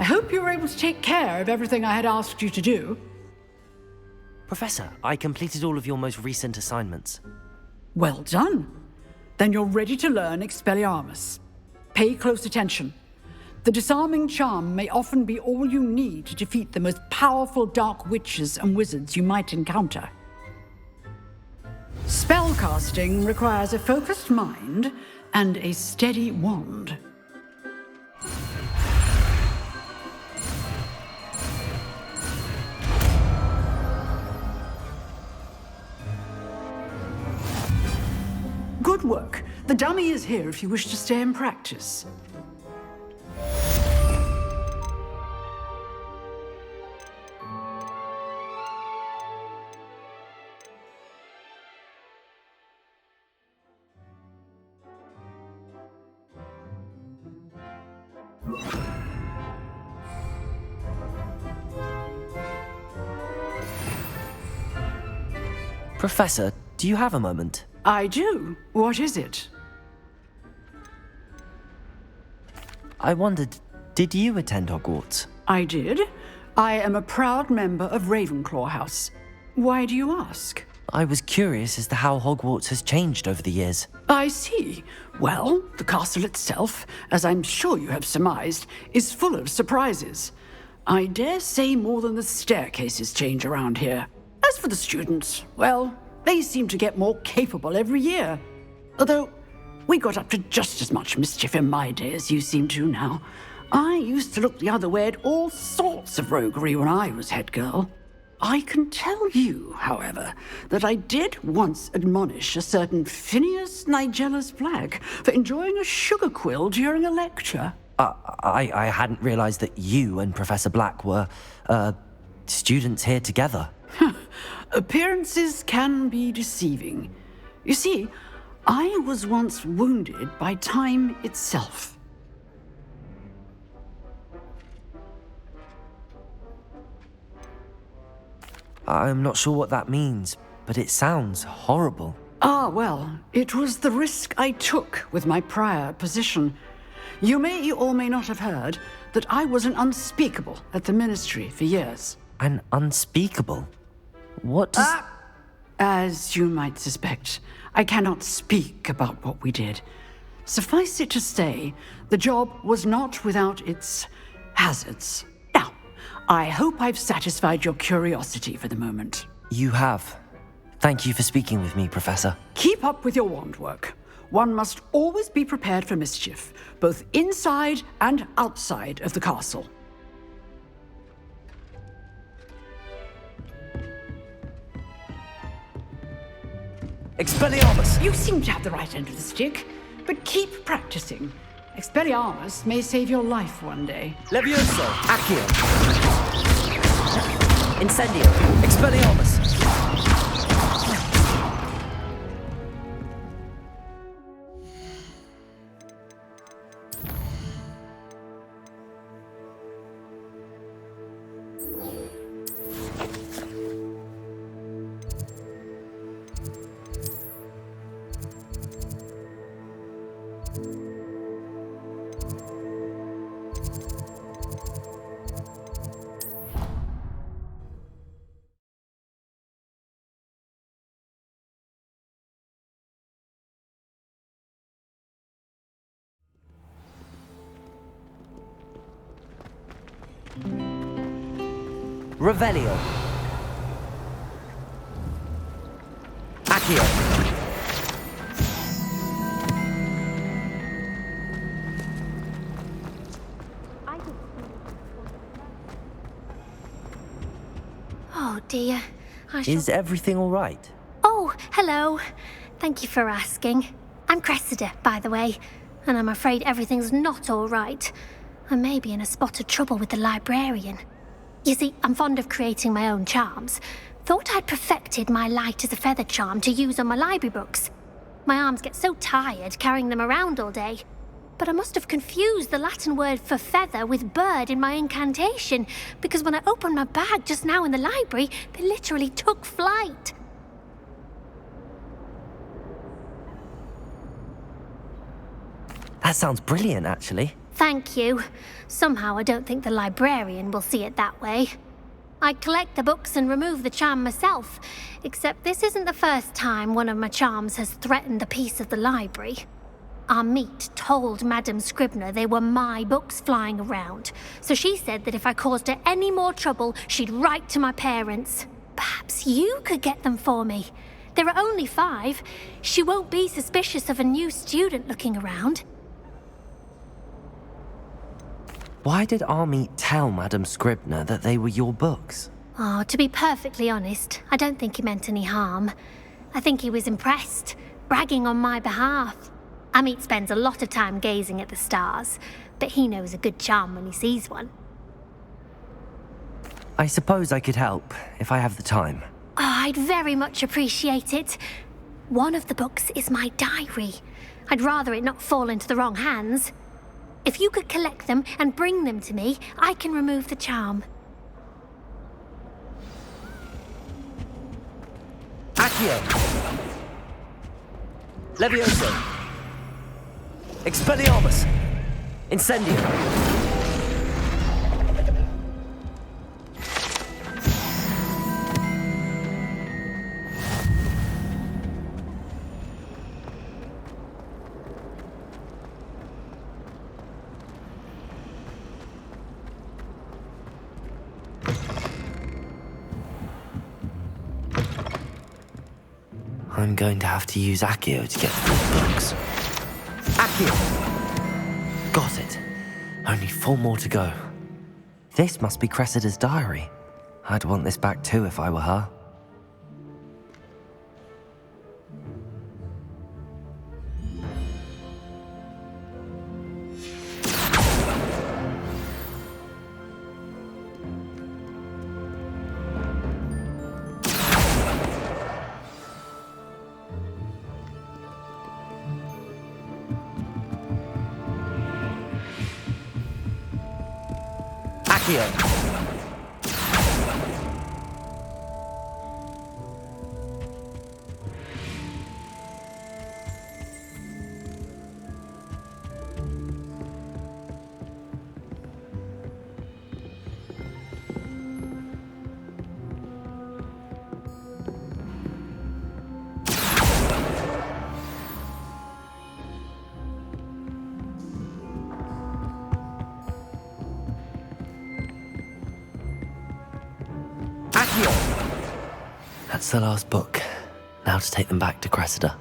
I hope you were able to take care of everything I had asked you to do. Professor, I completed all of your most recent assignments. Well done. Then you're ready to learn Expelliarmus. Pay close attention. The disarming charm may often be all you need to defeat the most powerful dark witches and wizards you might encounter. Spellcasting requires a focused mind and a steady wand. Good work. The dummy is here if you wish to stay and practice. Professor, do you have a moment? I do. What is it? I wondered, did you attend Hogwarts? I did. I am a proud member of Ravenclaw House. Why do you ask? I was curious as to how Hogwarts has changed over the years. I see. Well, the castle itself, as I'm sure you have surmised, is full of surprises. I dare say more than the staircases change around here. As for the students, well, they seem to get more capable every year. Although, we got up to just as much mischief in my day as you seem to now. I used to look the other way at all sorts of roguery when I was head girl. I can tell you, however, that I did once admonish a certain Phineas Nigellus Black for enjoying a sugar quill during a lecture. I hadn't realized that you and Professor Black were, students here together. Appearances can be deceiving. You see, I was once wounded by time itself. I'm not sure what that means, but it sounds horrible. Ah, well, it was the risk I took with my prior position. You may or may not have heard that I was an unspeakable at the Ministry for years. An unspeakable? What does... As you might suspect, I cannot speak about what we did. Suffice it to say, the job was not without its hazards. Now, I hope I've satisfied your curiosity for the moment. You have. Thank you for speaking with me, Professor. Keep up with your wand work. One must always be prepared for mischief, both inside and outside of the castle. Expelliarmus! You seem to have the right end of the stick, but keep practicing. Expelliarmus may save your life one day. Levioso! Accio! Incendio! Expelliarmus! Revelio. Accio. Oh dear. Is everything all right? Oh, hello. Thank you for asking. I'm Cressida, by the way, and I'm afraid everything's not all right. I may be in a spot of trouble with the librarian. You see, I'm fond of creating my own charms. Thought I'd perfected my light as a feather charm to use on my library books. My arms get so tired carrying them around all day. But I must have confused the Latin word for feather with bird in my incantation, because when I opened my bag just now in the library, they literally took flight. That sounds brilliant, actually. Thank you. Somehow I don't think the librarian will see it that way. I collect the books and remove the charm myself, except this isn't the first time one of my charms has threatened a piece of the library. Our meet told Madame Scribner they were my books flying around, so she said that if I caused her any more trouble, she'd write to my parents. Perhaps you could get them for me. There are only 5. She won't be suspicious of a new student looking around. Why did Army tell Madame Scribner that they were your books? Oh, to be perfectly honest, I don't think he meant any harm. I think he was impressed, bragging on my behalf. Amit spends a lot of time gazing at the stars, but he knows a good charm when he sees one. I suppose I could help, if I have the time. Oh, I'd very much appreciate it. One of the books is my diary. I'd rather it not fall into the wrong hands. If you could collect them and bring them to me, I can remove the charm. Accio! Levioso! Expelliarmus! Incendio! I'm going to have to use Accio to get through the books. Accio! Got it. Only 4 more to go. This must be Cressida's diary. I'd want this back too if I were her. Accio! That's the last book. Now to take them back to Cressida.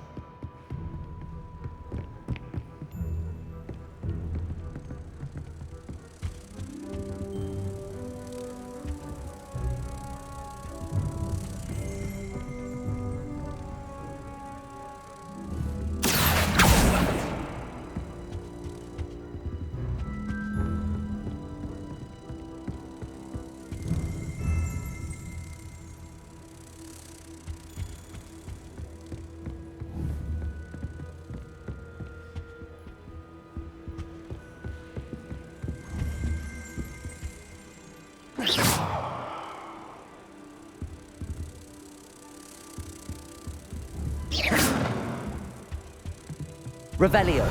Revelio.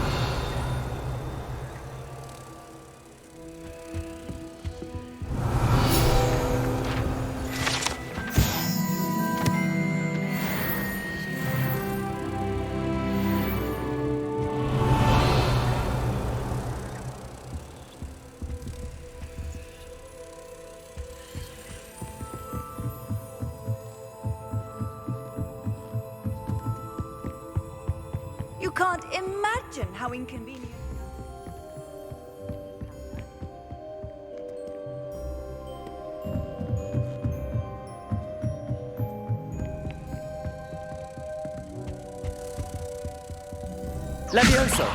You can't imagine how inconvenient. Levioso!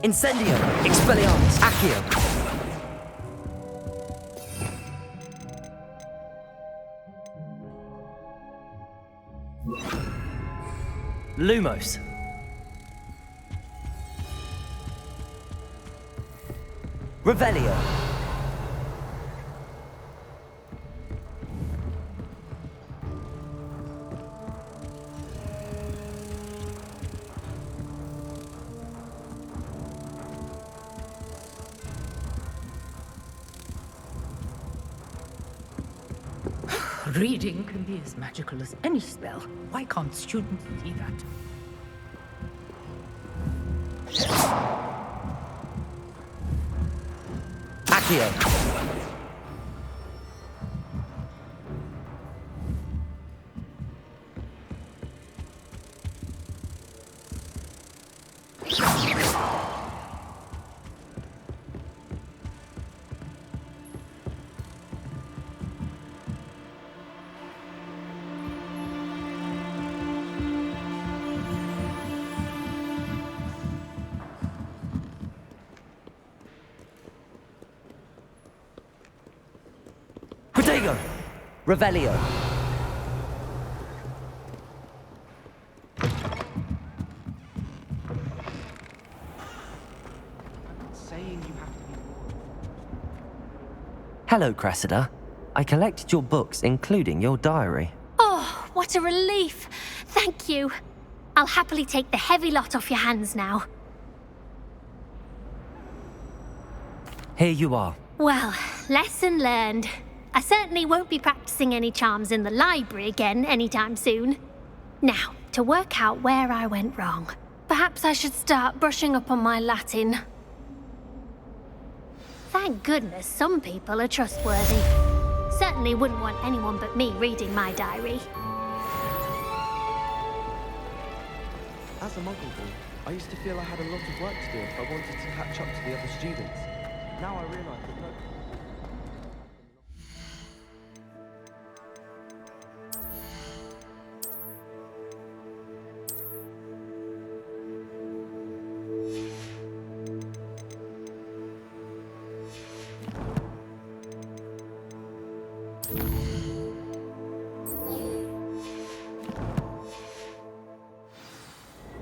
Incendio! Expelliarmus! Accio! Lumos. Revelio. Reading can be as magical as any spell. Why can't students see that? Accio! Protego! Revelio! Hello, Cressida. I collected your books, including your diary. Oh, what a relief. Thank you. I'll happily take the heavy lot off your hands now. Here you are. Well, lesson learned. I certainly won't be practicing any charms in the library again anytime soon. Now, to work out where I went wrong. Perhaps I should start brushing up on my Latin. Thank goodness some people are trustworthy. Certainly wouldn't want anyone but me reading my diary. As a muggle boy, I used to feel I had a lot of work to do if I wanted to catch up to the other students. Now I realise that no...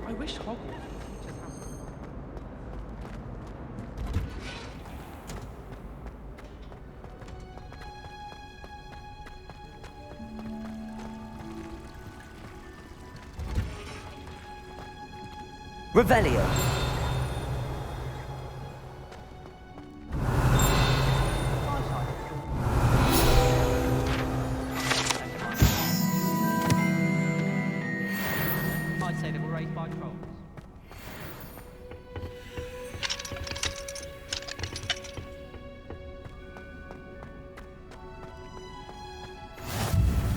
I wish Hogwarts would teach us how to... Revelio! Might say they were raised by trolls.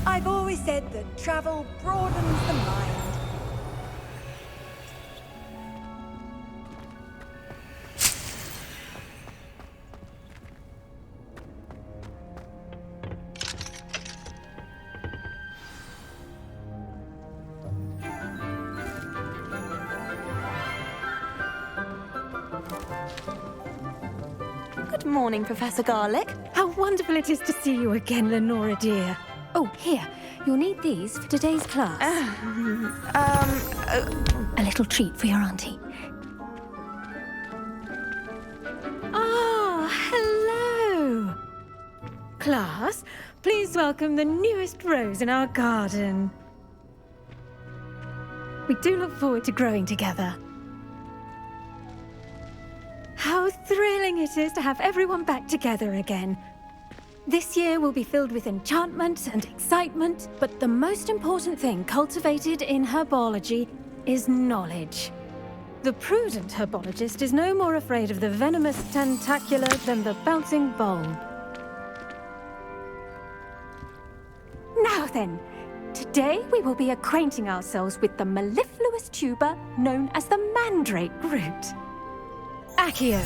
I've always said that travel broadens the mind. Good morning, Professor Garlick. How wonderful it is to see you again, Lenora dear. Oh, here. You'll need these for today's class. A little treat for your auntie. Ah, hello. Class, please welcome the newest rose in our garden. We do look forward to growing together. How thrilling it is to have everyone back together again. This year will be filled with enchantment and excitement, but the most important thing cultivated in herbology is knowledge. The prudent herbologist is no more afraid of the venomous tentacular than the bouncing bulb. Now then, today we will be acquainting ourselves with the mellifluous tuber known as the mandrake root. Accio.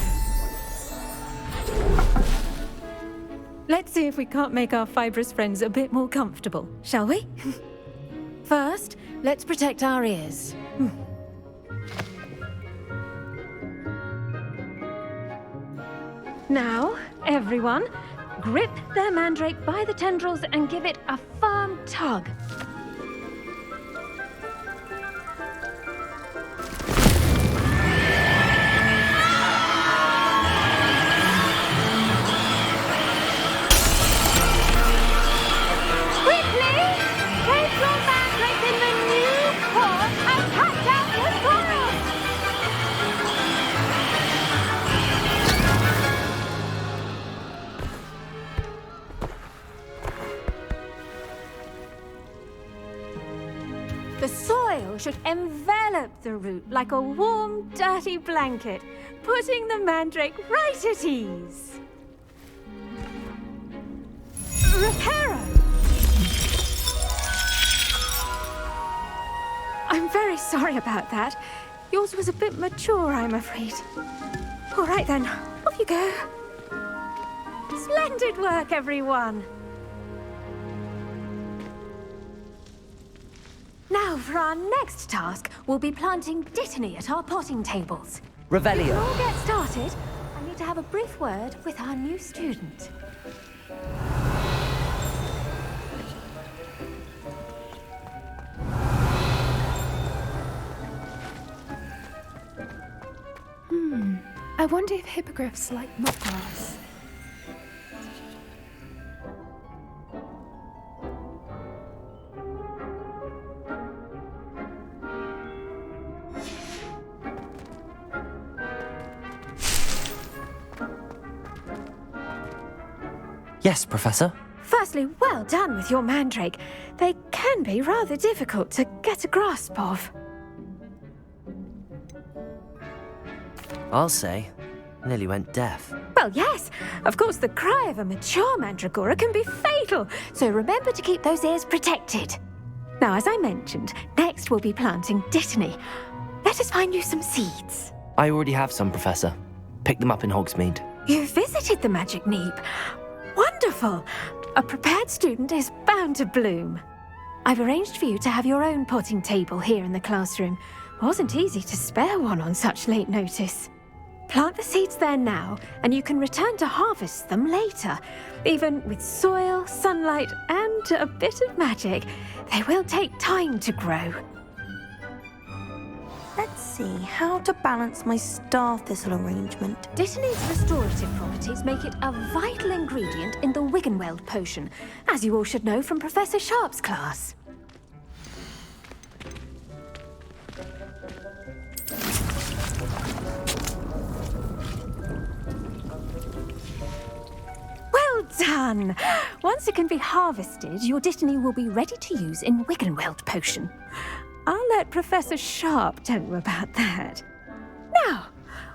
Let's see if we can't make our fibrous friends a bit more comfortable, shall we? First, let's protect our ears. Now, everyone, grip their mandrake by the tendrils and give it a firm tug. should envelop the root like a warm, dirty blanket, putting the mandrake right at ease. Reparo! I'm very sorry about that. Yours was a bit mature, I'm afraid. All right then, off you go. Splendid work, everyone. Now, for our next task, we'll be planting dittany at our potting tables. Before we Revelio. all get started, I need to have a brief word with our new student. I wonder if hippogriffs like mockgrass. Yes, Professor. Firstly, well done with your mandrake. They can be rather difficult to get a grasp of. I'll say. Nearly went deaf. Well, yes. Of course, the cry of a mature mandragora can be fatal, so remember to keep those ears protected. Now, as I mentioned, next we'll be planting dittany. Let us find you some seeds. I already have some, Professor. Picked them up in Hogsmeade. You visited the Magic Neep. Wonderful! A prepared student is bound to bloom. I've arranged for you to have your own potting table here in the classroom. Wasn't easy to spare one on such late notice. Plant the seeds there now, and you can return to harvest them later. Even with soil, sunlight, and a bit of magic, they will take time to grow. Let's see how to balance my star thistle arrangement. Dittany's restorative properties make it a vital ingredient in the Wiggenweld potion, as you all should know from Professor Sharp's class. Well done! Once it can be harvested, your dittany will be ready to use in Wiggenweld potion. I'll let Professor Sharp tell you about that. Now,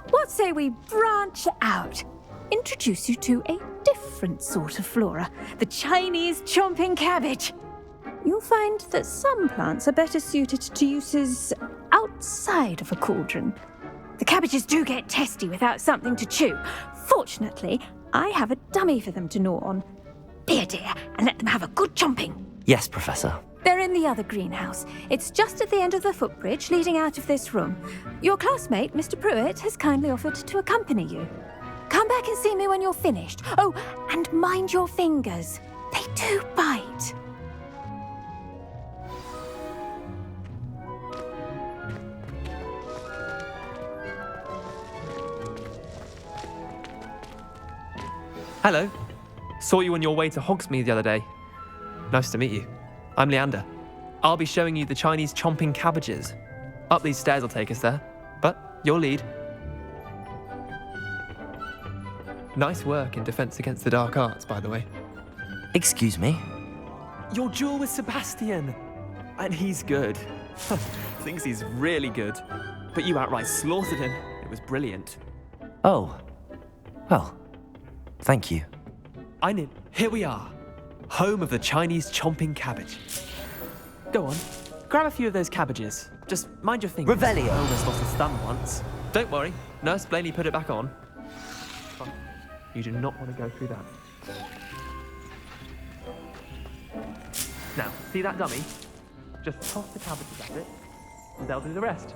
what say we branch out? Introduce you to a different sort of flora, the Chinese chomping cabbage. You'll find that some plants are better suited to uses outside of a cauldron. The cabbages do get testy without something to chew. Fortunately, I have a dummy for them to gnaw on. Be a dear and let them have a good chomping. Yes, Professor. They're in the other greenhouse. It's just at the end of the footbridge leading out of this room. Your classmate, Mr. Pruitt, has kindly offered to accompany you. Come back and see me when you're finished. Oh, and mind your fingers. They do bite. Hello. Saw you on your way to Hogsmeade the other day. Nice to meet you. I'm Leander. I'll be showing you the Chinese chomping cabbages. Up these stairs will take us there, but your lead. Nice work in Defense Against the Dark Arts, by the way. Excuse me? Your duel with Sebastian. And he's good. Thinks he's really good. But you outright slaughtered him. It was brilliant. Oh. Well, thank you. Here we are. Home of the Chinese chomping cabbage. Go on, grab a few of those cabbages. Just mind your fingers. Revelio. I almost lost his thumb once. Don't worry, Nurse Blaney put it back on. But you do not want to go through that. Now, see that dummy? Just toss the cabbages at it, and they'll do the rest.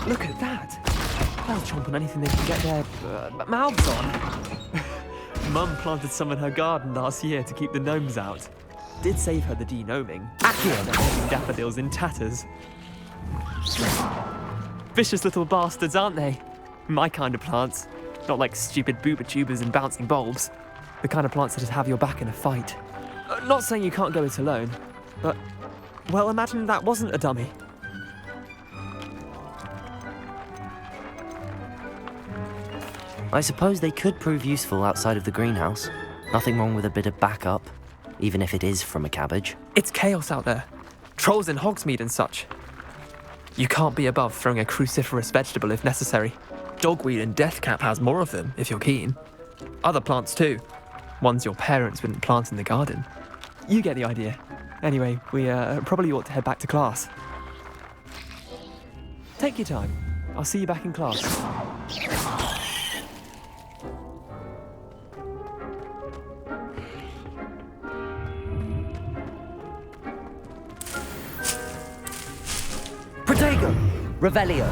Look at that! They'll chomp on anything they can get their mouths on. Mum planted some in her garden last year to keep the gnomes out. did save her the denoming. Accio, daffodils in tatters. Vicious little bastards, aren't they? My kind of plants. Not like stupid booba tubers and bouncing bulbs. The kind of plants that'd have your back in a fight. Not saying you can't go it alone, but, well, imagine that wasn't a dummy. I suppose they could prove useful outside of the greenhouse. Nothing wrong with a bit of backup, even if it is from a cabbage. It's chaos out there. Trolls in Hogsmeade and such. You can't be above throwing a cruciferous vegetable if necessary. Dogweed and deathcap has more of them, if you're keen. Other plants too. Ones your parents wouldn't plant in the garden. You get the idea. Anyway, we probably ought to head back to class. Take your time. I'll see you back in class. Protego! Revelio!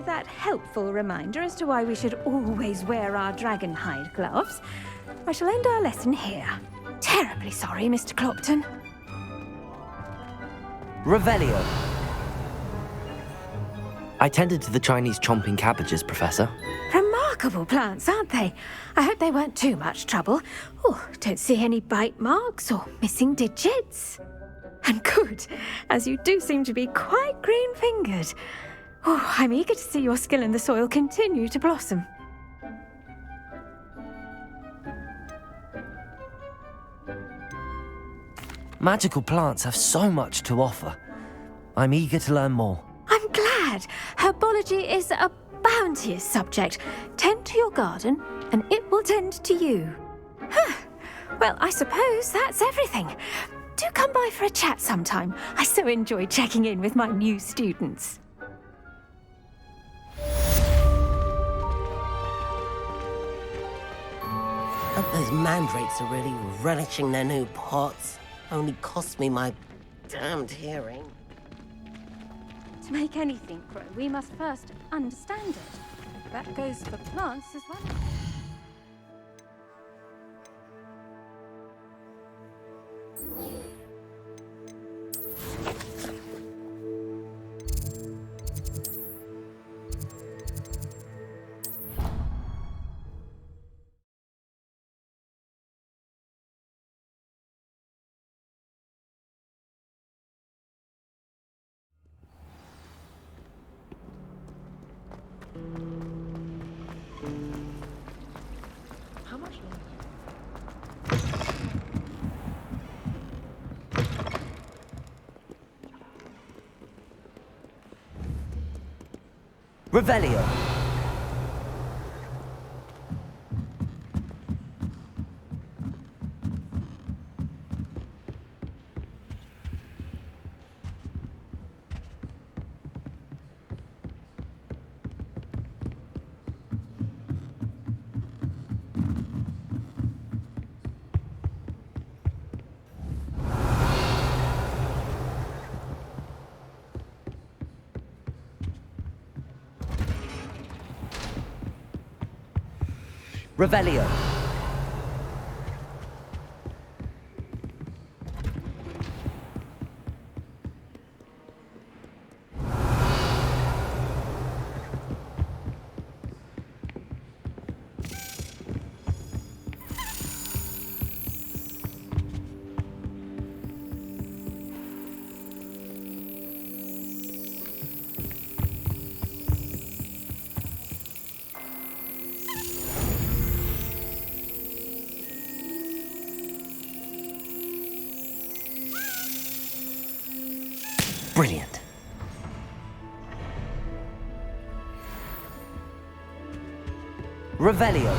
That helpful reminder as to why we should always wear our dragon hide gloves, I shall end our lesson here. Terribly sorry, Mr. Clopton. Revelio. I tended to the Chinese chomping cabbages, Professor. Remarkable plants, aren't they? I hope they weren't too much trouble. Oh, don't see any bite marks or missing digits. And good, as you do seem to be quite green-fingered. Oh, I'm eager to see your skill in the soil continue to blossom. Magical plants have so much to offer. I'm eager to learn more. I'm glad. Herbology is a bounteous subject. Tend to your garden, and it will tend to you. Huh. Well, I suppose that's everything. Do come by for a chat sometime. I so enjoy checking in with my new students. Those mandrakes are really relishing their new pots. Only cost me my damned hearing. To make anything grow, we must first understand it. That goes for plants as well. How much longer? Revelio. Revelio. Brilliant. Revelio.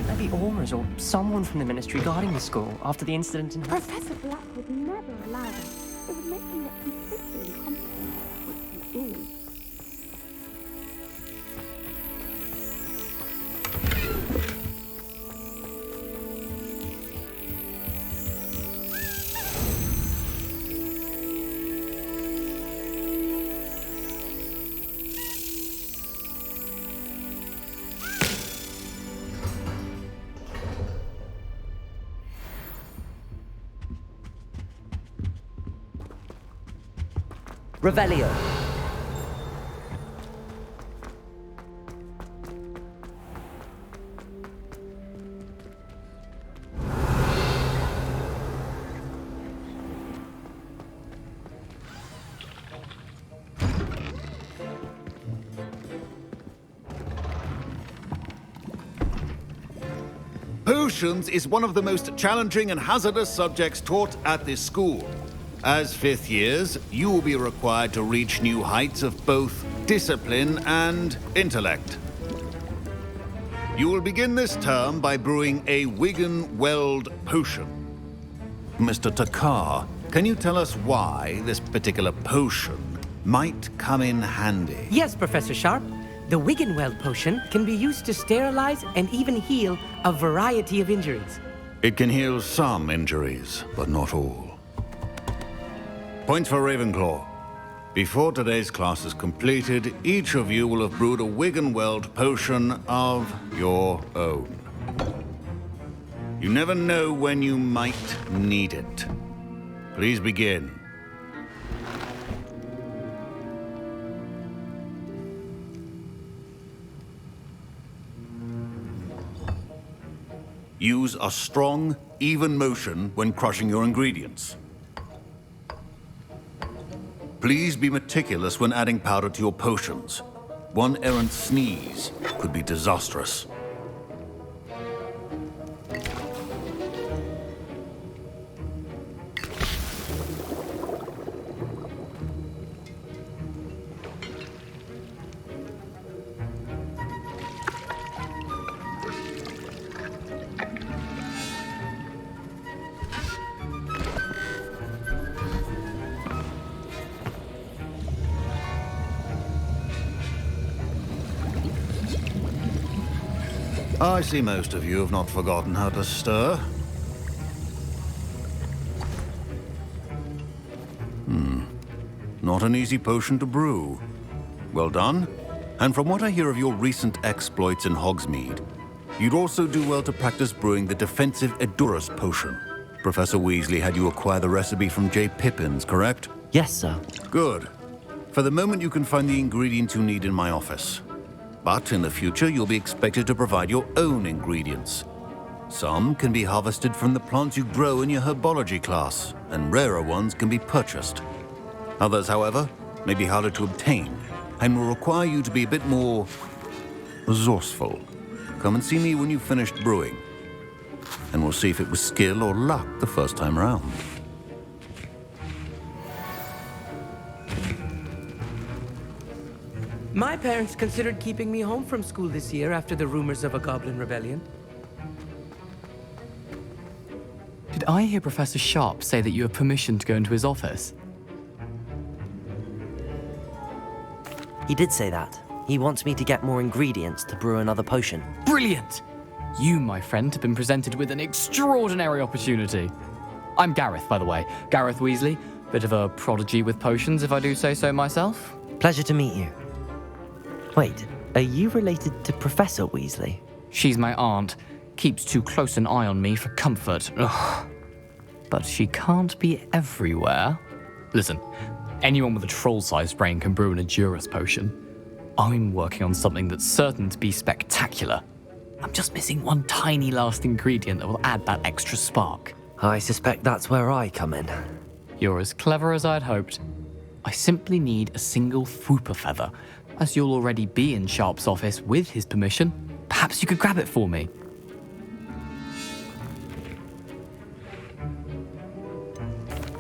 Maybe Aurors or someone from the ministry guarding the school after the incident in... Professor Black would never allow that. It would make him look completely incompetent, which he is. Revelio. Potions is one of the most challenging and hazardous subjects taught at this school. As fifth years, you will be required to reach new heights of both discipline and intellect. You will begin this term by brewing a Wigan-Weld potion. Mr. Takar, can you tell us why this particular potion might come in handy? Yes, Professor Sharp. The Wigan-Weld potion can be used to sterilize and even heal a variety of injuries. It can heal some injuries, but not all. Points for Ravenclaw. Before today's class is completed, each of you will have brewed a Wigan-Weld potion of your own. You never know when you might need it. Please begin. Use a strong, even motion when crushing your ingredients. Please be meticulous when adding powder to your potions. One errant sneeze could be disastrous. I see most of you have not forgotten how to stir. Not an easy potion to brew. Well done. And from what I hear of your recent exploits in Hogsmeade, you'd also do well to practice brewing the defensive Edurus potion. Professor Weasley had you acquire the recipe from J. Pippins, correct? Yes, sir. Good. For the moment, you can find the ingredients you need in my office. But in the future, you'll be expected to provide your own ingredients. Some can be harvested from the plants you grow in your herbology class, and rarer ones can be purchased. Others, however, may be harder to obtain, and will require you to be a bit more resourceful. Come and see me when you've finished brewing, and we'll see if it was skill or luck the first time around. My parents considered keeping me home from school this year after the rumors of a goblin rebellion. Did I hear Professor Sharp say that you have permission to go into his office? He did say that. He wants me to get more ingredients to brew another potion. Brilliant! You, my friend, have been presented with an extraordinary opportunity. I'm Gareth, by the way. Gareth Weasley. Bit of a prodigy with potions, if I do say so myself. Pleasure to meet you. Wait, are you related to Professor Weasley? She's my aunt. Keeps too close an eye on me for comfort. Ugh. But she can't be everywhere. Listen, Anyone with a troll-sized brain can brew an Endurus potion. I'm working on something that's certain to be spectacular. I'm just missing one tiny last ingredient that will add that extra spark. I suspect that's where I come in. You're as clever as I'd hoped. I simply need a single Fwooper feather. As you'll already be in Sharp's office with his permission, perhaps you could grab it for me.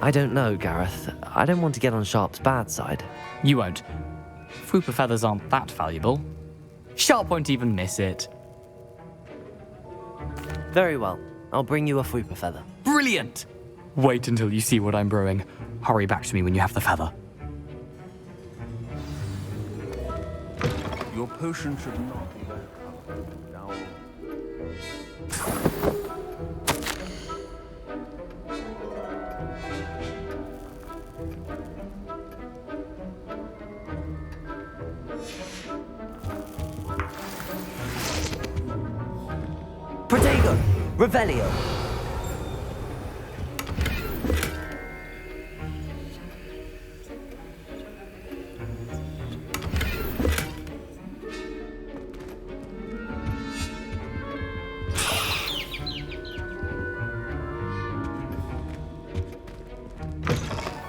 I don't know, Gareth. I don't want to get on Sharp's bad side. You won't. Fwooper feathers aren't that valuable. Sharp won't even miss it. Very well. I'll bring you a Fwooper feather. Brilliant! Wait until you see what I'm brewing. Hurry back to me when you have the feather. Your potion should not be very covered. Now... Protego! Revelio!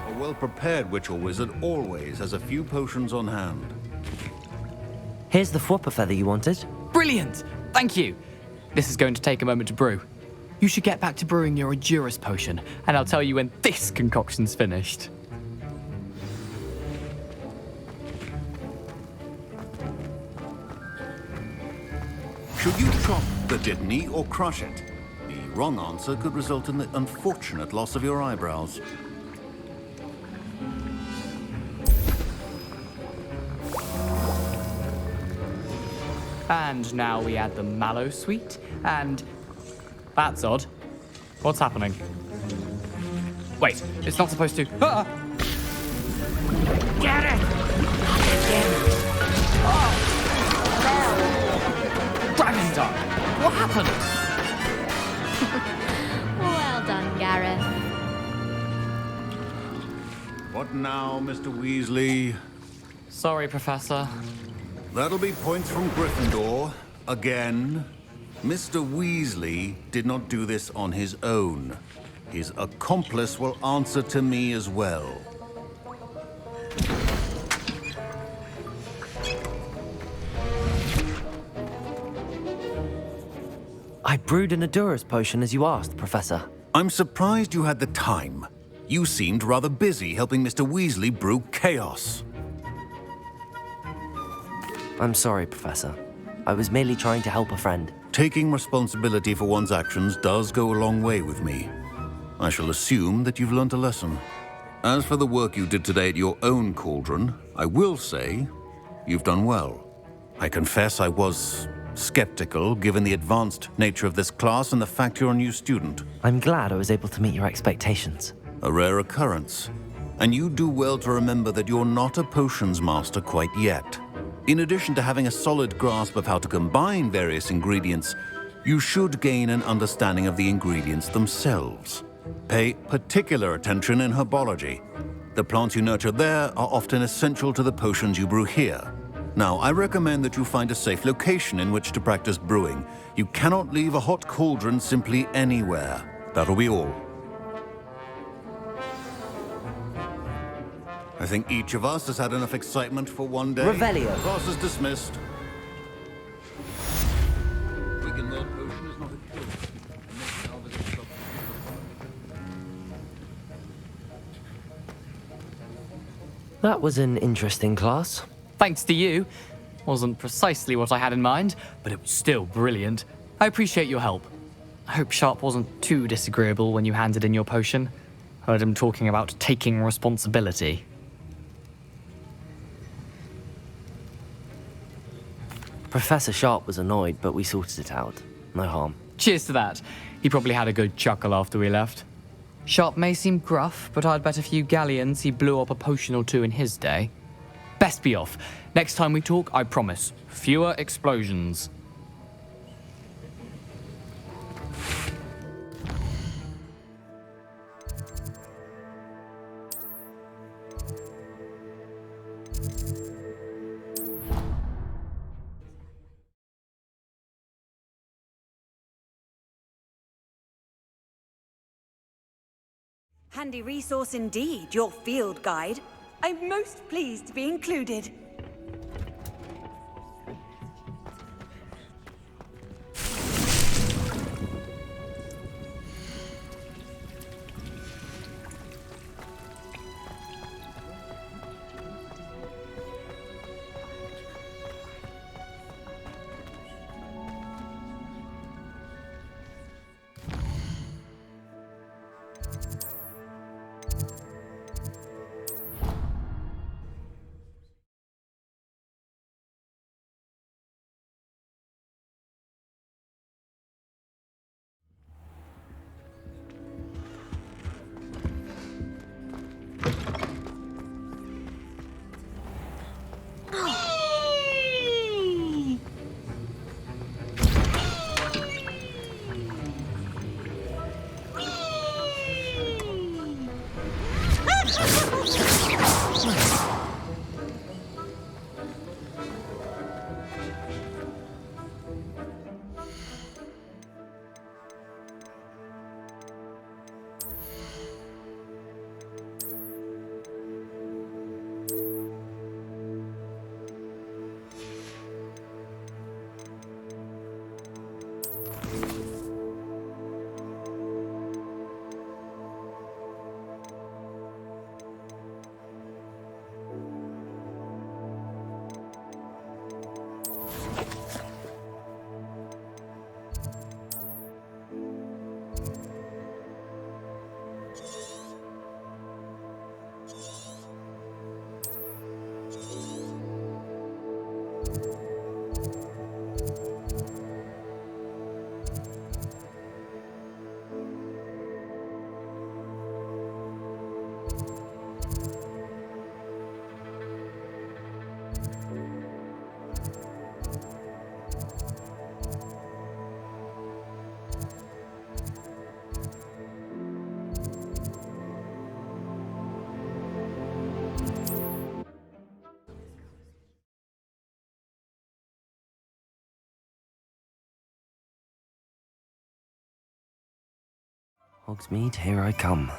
A well-prepared witch or wizard always has a few potions on hand. Here's the Fwooper feather you wanted. Brilliant! Thank you! This is going to take a moment to brew. You should get back to brewing your Endurus potion, and I'll tell you when this concoction's finished. Should you chop the Dittany or crush it? The wrong answer could result in the unfortunate loss of your eyebrows. And now we add the mallow sweet, and... That's odd. What's happening? Wait, it's not supposed to... Ah! Get it! Dragon's Dark! What happened? Well done, Gareth. What now, Mr. Weasley? Sorry, Professor. That'll be points from Gryffindor. Again. Mr. Weasley did not do this on his own. His accomplice will answer to me as well. I brewed an Endurus potion as you asked, Professor. I'm surprised you had the time. You seemed rather busy helping Mr. Weasley brew chaos. I'm sorry, Professor. I was merely trying to help a friend. Taking responsibility for one's actions does go a long way with me. I shall assume that you've learnt a lesson. As for the work you did today at your own cauldron, I will say you've done well. I confess I was skeptical, given the advanced nature of this class and the fact you're a new student. I'm glad I was able to meet your expectations. A rare occurrence. And you do well to remember that you're not a potions master quite yet. In addition to having a solid grasp of how to combine various ingredients, you should gain an understanding of the ingredients themselves. Pay particular attention in herbology. The plants you nurture there are often essential to the potions you brew here. Now, I recommend that you find a safe location in which to practice brewing. You cannot leave a hot cauldron simply anywhere. That'll be all. I think each of us has had enough excitement for one day. Revelio. Class is dismissed. Wigan World Potion is not a cure. That was an interesting class. Thanks to you. Wasn't precisely what I had in mind, but it was still brilliant. I appreciate your help. I hope Sharp wasn't too disagreeable when you handed in your potion. Heard him talking about taking responsibility. Professor Sharp was annoyed, but we sorted it out. No harm. Cheers to that. He probably had a good chuckle after we left. Sharp may seem gruff, but I'd bet a few galleons he blew up a potion or two in his day. Best be off. Next time we talk, I promise, fewer explosions. Handy resource indeed, your field guide. I'm most pleased to be included. Hogsmeade, here I come.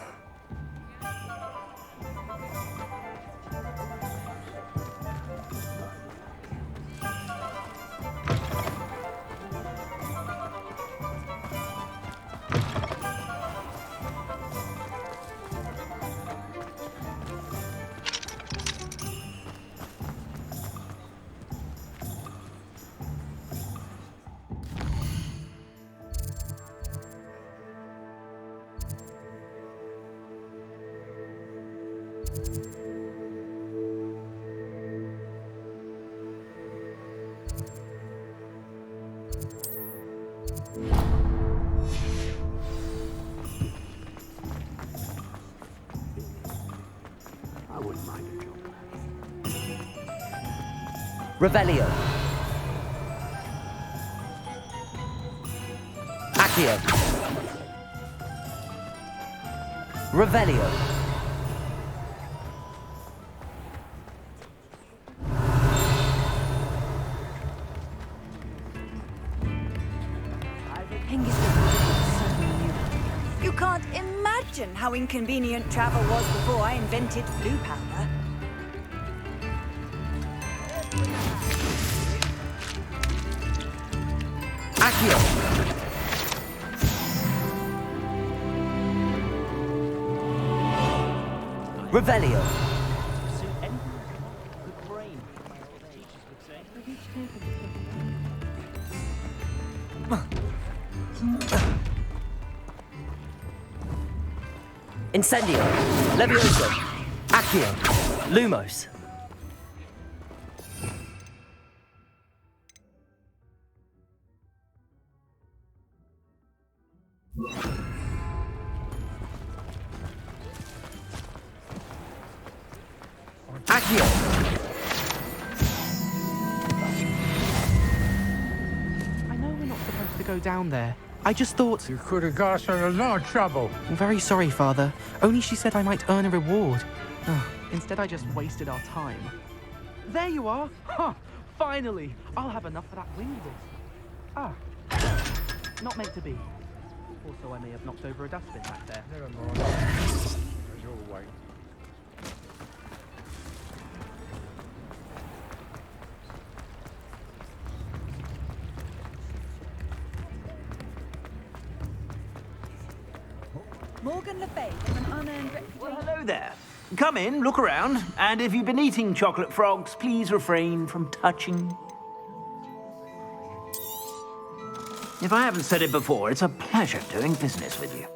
I wouldn't mind a job. Revelio. Accio. Revelio. You can't imagine how inconvenient travel was before I invented blue powder. Accio. Revelio. Incendio. Levioso. Accio. Lumos. Accio. I know we're not supposed to go down there. I just thought... You could have got us in a lot of trouble. I'm very sorry, Father. Only she said I might earn a reward. Instead, I just wasted our time. There you are! Huh! Finally! I'll have enough for that winged disc. Ah. Not meant to be. Also, I may have knocked over a dustbin back there. Never mind. your way. Morgan Le Fay has an unearned reputation. Well, hello there. Come in, look around, and if you've been eating chocolate frogs, please refrain from touching. If I haven't said it before, it's a pleasure doing business with you.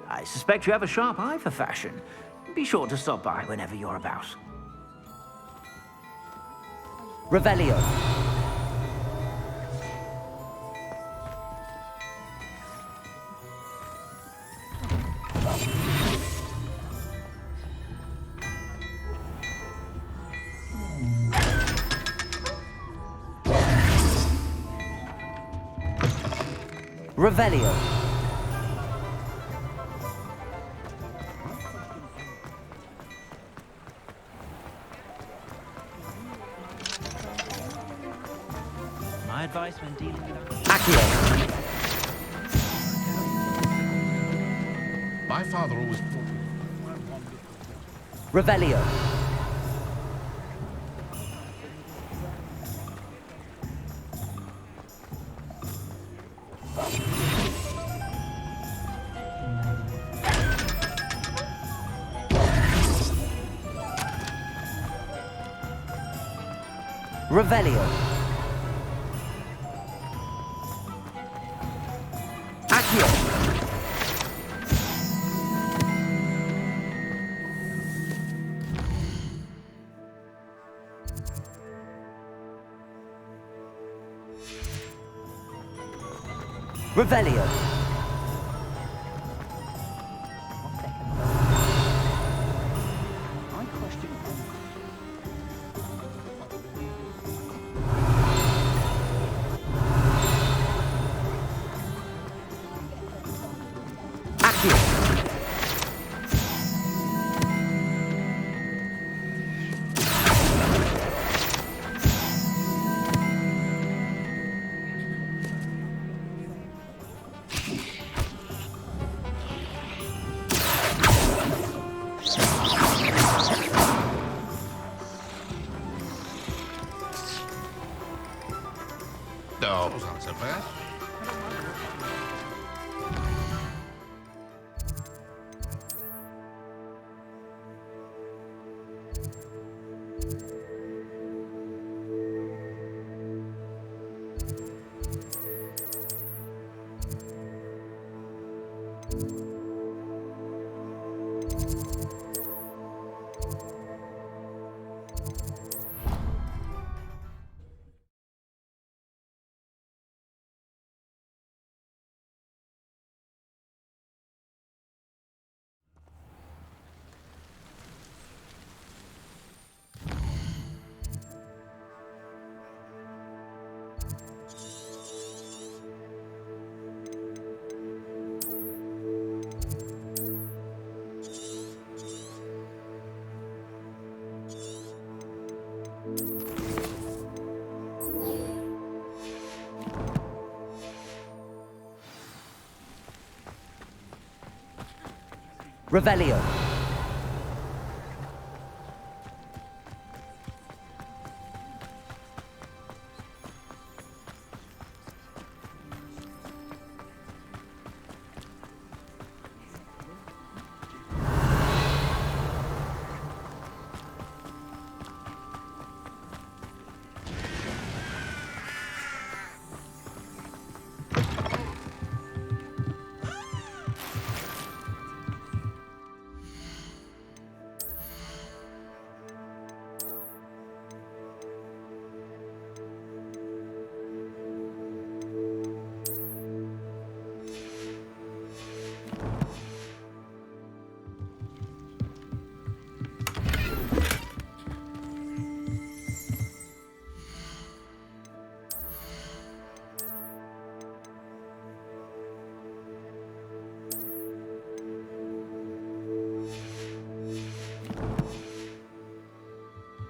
I suspect you have a sharp eye for fashion. Be sure to stop by whenever you're about. Revelio. Revelio. My advice when dealing with... Accio. My father always... Revelio. Revelio. Accio. Revelio. Oh, that was not so bad. Revelio.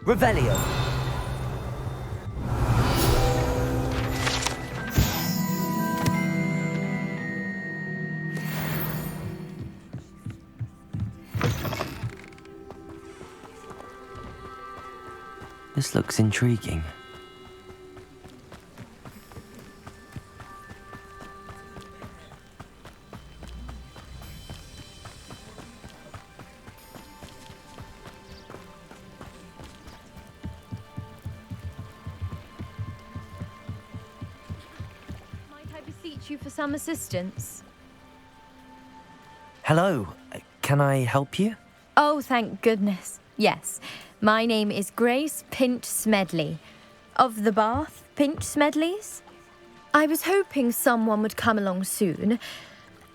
Revelio. This looks intriguing. Might I beseech you for some assistance? Hello, can I help you? Oh, thank goodness. Yes. My name is Grace Pinch Smedley, of the Bath Pinch Smedleys. I was hoping someone would come along soon.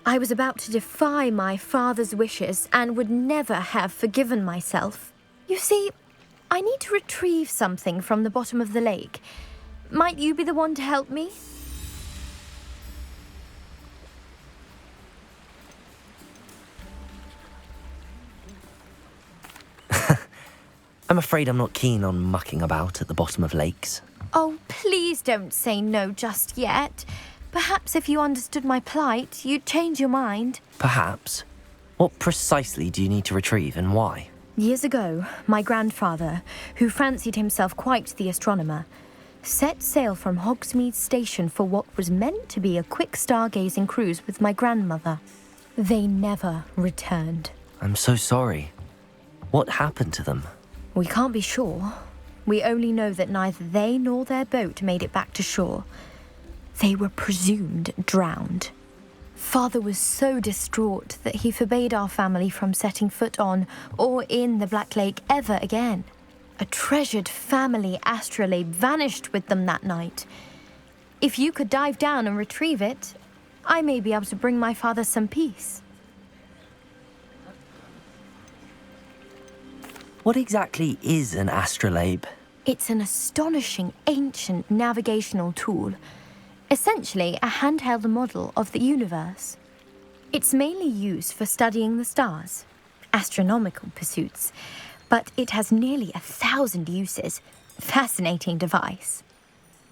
I was about to defy my father's wishes and would never have forgiven myself. You see, I need to retrieve something from the bottom of the lake. Might you be the one to help me? I'm afraid I'm not keen on mucking about at the bottom of lakes. Oh, please don't say no just yet. Perhaps if you understood my plight, you'd change your mind. Perhaps. What precisely do you need to retrieve and why? Years ago, my grandfather, who fancied himself quite the astronomer, set sail from Hogsmeade Station for what was meant to be a quick stargazing cruise with my grandmother. They never returned. I'm so sorry. What happened to them? We can't be sure. We only know that neither they nor their boat made it back to shore. They were presumed drowned. Father was so distraught that he forbade our family from setting foot on or in the Black Lake ever again. A treasured family astrolabe vanished with them that night. If you could dive down and retrieve it, I may be able to bring my father some peace. What exactly is an astrolabe? It's an astonishing ancient navigational tool, essentially a handheld model of the universe. It's mainly used for studying the stars, astronomical pursuits, but it has nearly 1,000 uses. Fascinating device.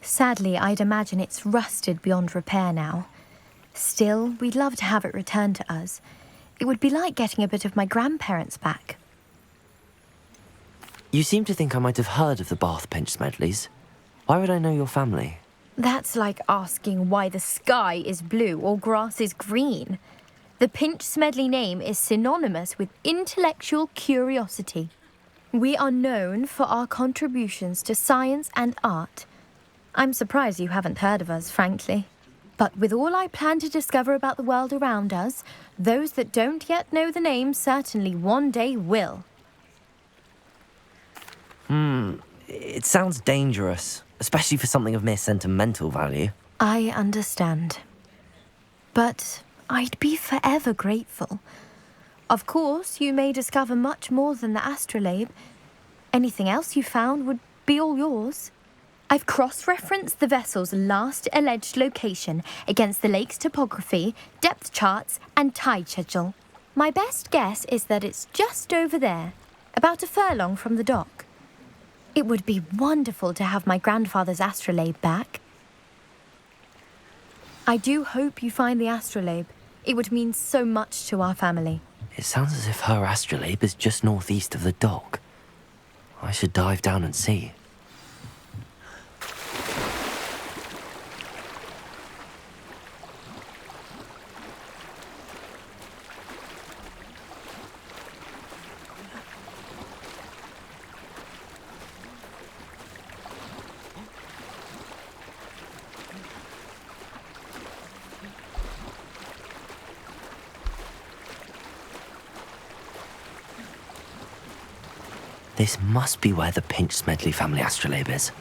Sadly, I'd imagine it's rusted beyond repair now. Still, we'd love to have it returned to us. It would be like getting a bit of my grandparents back. You seem to think I might have heard of the Bath Pinch Smedleys. Why would I know your family? That's like asking why the sky is blue or grass is green. The Pinch Smedley name is synonymous with intellectual curiosity. We are known for our contributions to science and art. I'm surprised you haven't heard of us, frankly. But with all I plan to discover about the world around us, those that don't yet know the name certainly one day will. It sounds dangerous, especially for something of mere sentimental value. I understand. But I'd be forever grateful. Of course, you may discover much more than the astrolabe. Anything else you found would be all yours. I've cross-referenced the vessel's last alleged location against the lake's topography, depth charts, and tide schedule. My best guess is that it's just over there, about a furlong from the dock. It would be wonderful to have my grandfather's astrolabe back. I do hope you find the astrolabe. It would mean so much to our family. It sounds as if her astrolabe is just northeast of the dock. I should dive down and see. This must be where the Pinch Smedley family astrolabe is.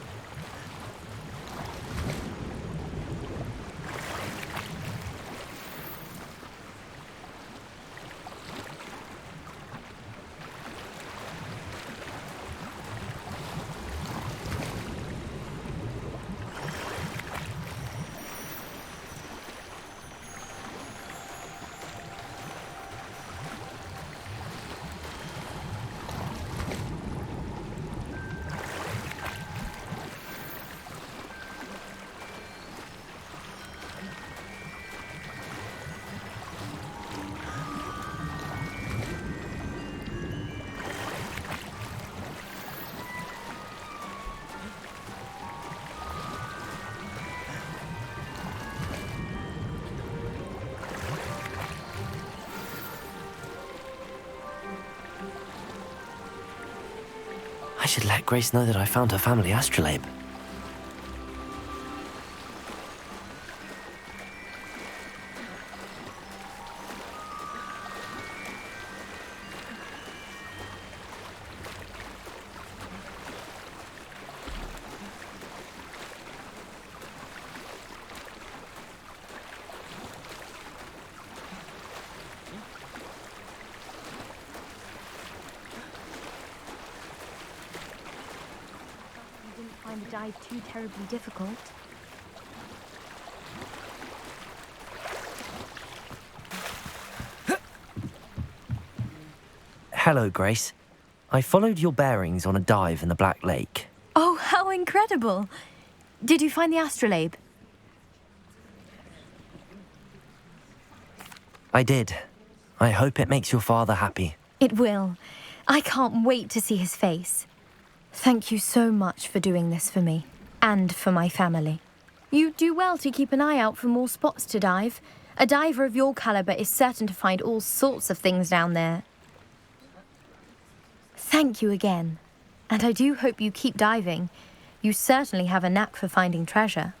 should let Grace know that I found her family astrolabe. Find the dive too terribly difficult. Hello, Grace. I followed your bearings on a dive in the Black Lake. Oh, how incredible! Did you find the astrolabe? I did. I hope it makes your father happy. It will. I can't wait to see his face. Thank you so much for doing this for me, and for my family. You do well to keep an eye out for more spots to dive. A diver of your caliber is certain to find all sorts of things down there. Thank you again, and I do hope you keep diving. You certainly have a knack for finding treasure.